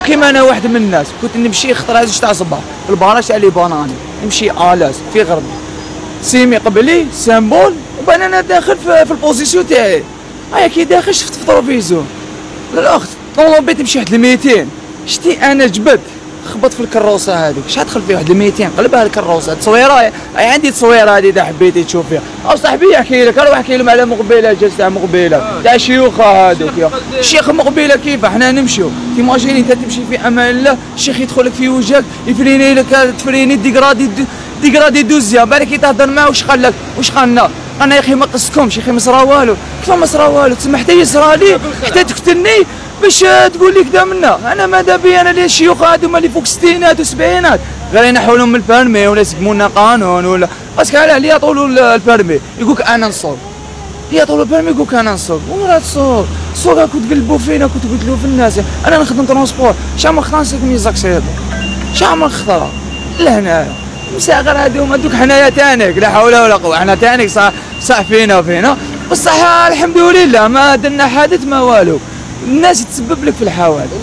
كيما انا واحد من الناس كنت نمشي خطره زوج تاع صباح في الباراج تاع لي باناني، نمشي الاس في غربي سيمي قبلي سامبول، وبان انا داخل في البوزيسيون تاعي. هيا كي داخل شفت في التلفزيون الاخت طوموبيل تمشي واحد 200، شتي انا جبد خبط في الكروسه هذيك، شحال دخل فيها واحد 200 قلبها الكروسه. تصويره عندي تصويره هذه اذا حبيتي تشوف فيها، او صاحبي يحكي لك روح احكي لهم على مقبله جالس تاع مقبله تاع شيوخه هذوك. الشيخ مقبله كيف حنا نمشيو تيماجيني انت تمشي في امان الله، الشيخ يدخل لك في وجهك يفريني لك تفريني ديغرادي دوزيام، بالك كي تهضر معاه واش قال لك واش قالنا؟ انا يا اخي ما قصتكمش يا اخي ما صرا والو، كيف ما صرا والو؟ تسمى حتى يصرى لي حتى تقتلني باش تقول لي كذا منا. انا ماذا بي انا الشيوخ هذوما اللي فوق الستينات والسبعينات غير ينحوا لهم البيرمي ولا يسقموا لنا قانون ولا باسكو على يطولوا البيرمي يقول لك انا نصوب، يطولوا البيرمي يقول لك انا نصوب. ولا تصوب السوق كنت تقلبوا فينا كنت قلتلوا في الناس انا نخدم ترونسبور شحال خطانسك ميزاك سيدو شحال خطره لهنا مساغر هذوك حنايا تانيك لا حول ولا قوه، احنا تانيك صح فينا بصح الحمد لله ما درنا حادث ما والو، الناس تسبب لك في الحوادث.